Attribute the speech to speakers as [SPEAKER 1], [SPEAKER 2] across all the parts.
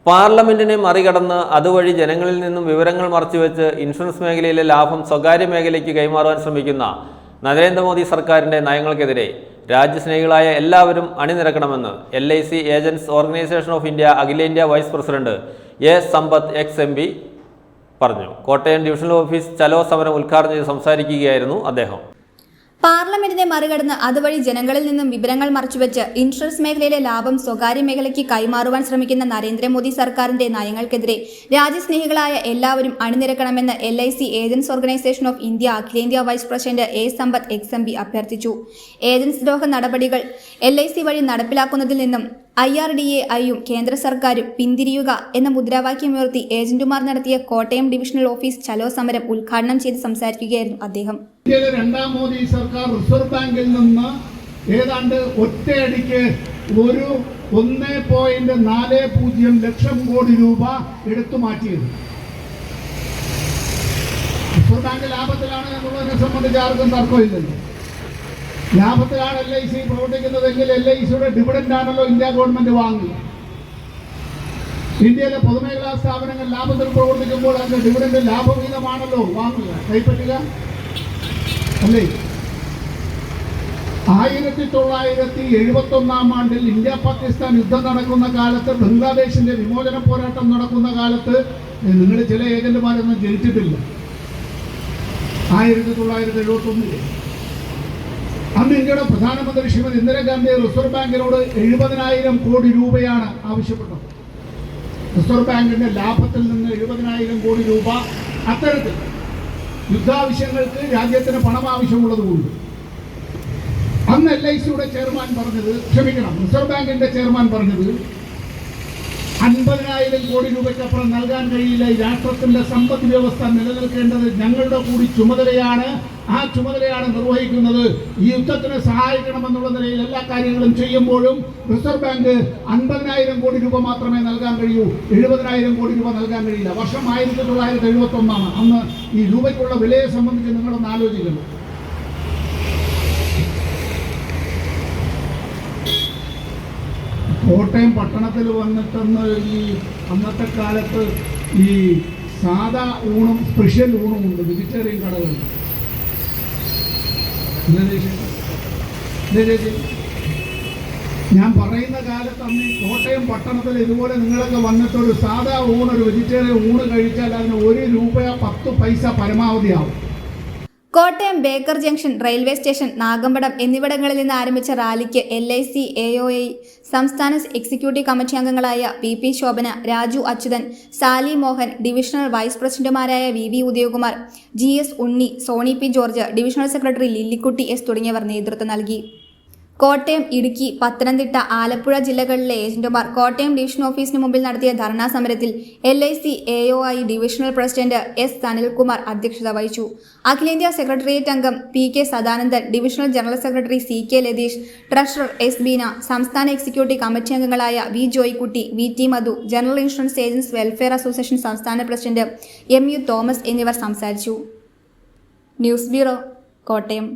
[SPEAKER 1] പാർലമെന്റിനെ മറികടന്ന് അതുവഴി ജനങ്ങളിൽ നിന്നും വിവരങ്ങൾ മറച്ചുവെച്ച് ഇൻഷുറൻസ് മേഖലയിലെ ലാഭം സ്വകാര്യ മേഖലയ്ക്ക് കൈമാറുവാൻ ശ്രമിക്കുന്ന നരേന്ദ്രമോദി സർക്കാരിന്റെ നയങ്ങൾക്കെതിരെ രാജ്യസ്നേഹികളായ എല്ലാവരും അണിനിരക്കണമെന്ന് LIC agents organisation of India അഖിലേന്ത്യാ vice president A. Sampath ex-MP പറഞ്ഞു. കോട്ടയം ഡിവിഷണൽ ഓഫീസ് ചലോ സമരം ഉദ്ഘാടനം ചെയ്ത് സംസാരിക്കുകയായിരുന്നു അദ്ദേഹം.
[SPEAKER 2] പാർലമെന്റിനെ മറികടന്ന് അതുവഴി ജനങ്ങളിൽ നിന്നും വിവരങ്ങൾ മറച്ചുവെച്ച് ഇൻഷുറൻസ് മേഖലയിലെ ലാഭം സ്വകാര്യ മേഖലയ്ക്ക് കൈമാറുവാൻ ശ്രമിക്കുന്ന നരേന്ദ്രമോദി സർക്കാരിന്റെ നയങ്ങൾക്കെതിരെ രാജ്യസ്നേഹികളായ എല്ലാവരും അണിനിരക്കണമെന്ന് LIC agents organisation of India അഖിലേന്ത്യാ vice president A. Sampath ex-MP അഭ്യർത്ഥിച്ചു. ഏജന്റ്സ് ദ്രോഹ നടപടികൾ LIC വഴി നടപ്പിലാക്കുന്നതിൽ നിന്നും IRDAIയും കേന്ദ്ര സർക്കാരും പിന്തിരിയുക എന്ന മുദ്രാവാക്യമുയർത്തി ഏജന്റുമാർ നടത്തിയ കോട്ടയം ഡിവിഷണൽ ഓഫീസ് ചലോ സമരം ഉദ്ഘാടനം ചെയ്ത് സംസാരിക്കുകയായിരുന്നു അദ്ദേഹം.
[SPEAKER 3] ഇന്ത്യയിലെ രണ്ടാം മോദി സർക്കാർ റിസർവ് ബാങ്കിൽ നിന്ന് ഏതാണ്ട് ഒറ്റയടിക്ക് 1.40 ലക്ഷം കോടി രൂപ എടുത്തു മാറ്റിയത്. റിസർവ് ബാങ്ക് ലാഭത്തിലാണ് എന്നുള്ളതിനെ സംബന്ധിച്ച് ആർക്കും തർക്കമില്ലല്ലോ. ലാഭത്തിലാണ് LIC പ്രവർത്തിക്കുന്നതെങ്കിൽ LICയുടെ ഡിവിഡൻഡ് ആണല്ലോ ഇന്ത്യ ഗവൺമെന്റ് വാങ്ങുക. ഇന്ത്യയിലെ പൊതുമേഖലാ സ്ഥാപനങ്ങൾ ലാഭത്തിൽ പ്രവർത്തിക്കുമ്പോൾ അതിന്റെ ഡിവിഡൻഡ് ലാഭവിഹിതമാണല്ലോ വാങ്ങുക, കൈപ്പറ്റുക അല്ലേ? 1971 ആണ്ടിൽ ഇന്ത്യ പാകിസ്ഥാൻ യുദ്ധം നടക്കുന്ന കാലത്ത്, ബംഗ്ലാദേശിന്റെ വിമോചന പോരാട്ടം നടക്കുന്ന കാലത്ത് നിങ്ങൾ ചില ഏജന്റുമാരൊന്നും ജനിച്ചിട്ടില്ല. 1971 അന്ന് ഇന്ത്യയുടെ പ്രധാനമന്ത്രി ശ്രീമതി ഇന്ദിരാഗാന്ധി റിസർവ് ബാങ്കിനോട് 70,000 കോടി രൂപയാണ് ആവശ്യപ്പെട്ടത്. റിസർവ് ബാങ്കിന്റെ ലാഭത്തിൽ നിന്ന് 70,000 കോടി രൂപ അത്തരത്തിൽ യുദ്ധാവശ്യങ്ങൾക്ക് രാജ്യത്തിന് പണം ആവശ്യമുള്ളതുകൊണ്ട് അന്ന് LICയുടെ ചെയർമാൻ പറഞ്ഞത്, റിസർവ് ബാങ്കിന്റെ ചെയർമാൻ പറഞ്ഞത് 50,000 കോടി രൂപയ്ക്കപ്പുറം നൽകാൻ കഴിയില്ല. ഈ രാഷ്ട്രത്തിന്റെ സമ്പദ് വ്യവസ്ഥ നിലനിൽക്കേണ്ടത് ഞങ്ങളുടെ കൂടി ചുമതലയാണ്. ആ ചുമതലയാണ് നിർവഹിക്കുന്നത്. ഈ യുദ്ധത്തിന് സഹായിക്കണമെന്നുള്ള നിലയിൽ എല്ലാ കാര്യങ്ങളും ചെയ്യുമ്പോഴും റിസർവ് ബാങ്ക് 50,000 കോടി രൂപ മാത്രമേ നൽകാൻ കഴിയൂ, 70,000 കോടി രൂപ നൽകാൻ കഴിയില്ല. വർഷം 1971. അന്ന് ഈ രൂപയ്ക്കുള്ള വിലയെ സംബന്ധിച്ച് നിങ്ങളൊന്ന് ആലോചിക്കുന്നു. കോട്ടയം പട്ടണത്തിൽ വന്നിട്ടെന്ന് ഈ അന്നത്തെ കാലത്ത് ഈ സാധാ ഊണും സ്പെഷ്യൽ ഊണും ഉണ്ട്, വെജിറ്റേറിയൻ കടകളുണ്ട്. ഞാൻ പറയുന്ന കാലത്ത് അന്ന് കോട്ടയം പട്ടണത്തിൽ ഇതുപോലെ നിങ്ങളൊക്കെ വന്നിട്ട് ഒരു സാധാ ഊണ്, ഒരു വെജിറ്റേറിയൻ ഊണ് കഴിച്ചാൽ അതിന് ₹1.10 പരമാവധിയാവും.
[SPEAKER 2] Kottayam Baker junction, railway station, Nagampadam എന്നിവിടങ്ങളിൽ നിന്ന് ആരംഭിച്ച റാലിക്ക് LIC AOA സംസ്ഥാന എക്സിക്യൂട്ടീവ് കമ്മിറ്റി അംഗങ്ങളായ PP Shobhana, Raju Achuthan, Sally Mohan, divisional vice പ്രസിഡന്റുമാരായ VV Udayakumar, GS Unni, Sony P George, divisional secretary Lillykutty S തുടങ്ങിയവർ നേതൃത്വം നൽകി. കോട്ടയം, ഇടുക്കി, പത്തനംതിട്ട, ആലപ്പുഴ ജില്ലകളിലെ ഏജന്റുമാർ കോട്ടയം ഡിവിഷൻ ഓഫീസിന് മുമ്പിൽ നടത്തിയ ധർണാ സമരത്തിൽ LIC AOI divisional president S Sanilkumar അധ്യക്ഷത വഹിച്ചു. അഖിലേന്ത്യാ സെക്രട്ടേറിയറ്റ് അംഗം PK Sadanandan, divisional general secretary CK Latheesh, treasurer S Beena, സംസ്ഥാന എക്സിക്യൂട്ടീവ് കമ്മിറ്റി അംഗങ്ങളായ V Joykutty, VT Madhu, general insurance agents welfare association സംസ്ഥാന പ്രസിഡന്റ് MU തോമസ് എന്നിവർ സംസാരിച്ചു. News bureau, Kottayam.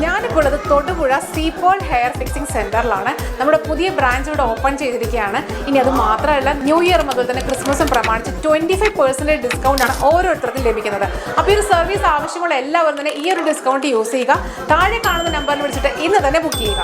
[SPEAKER 4] ഞാനിപ്പോൾ തൊടുപുഴ സീപോൾ ഹെയർ ഫിക്സിംഗ് സെന്ററിലാണ്. നമ്മുടെ പുതിയ ബ്രാഞ്ച് ഇവിടെ ഓപ്പൺ ചെയ്തിരിക്കുകയാണ്. ഇനി അത് മാത്രമല്ല, ന്യൂ ഇയറും അതുപോലെ തന്നെ ക്രിസ്മസും പ്രമാണിച്ച് 25% ഡിസ്കൗണ്ടാണ് ഓരോരുത്തർക്കും ലഭിക്കുന്നത്. അപ്പോൾ ഈ ഒരു സർവീസ് ആവശ്യമുള്ള എല്ലാവരും തന്നെ ഈ ഒരു ഡിസ്കൗണ്ട് യൂസ് ചെയ്യുക. താഴെ കാണുന്ന നമ്പറിൽ വിളിച്ചിട്ട് ഇന്ന് തന്നെ ബുക്ക് ചെയ്യുക.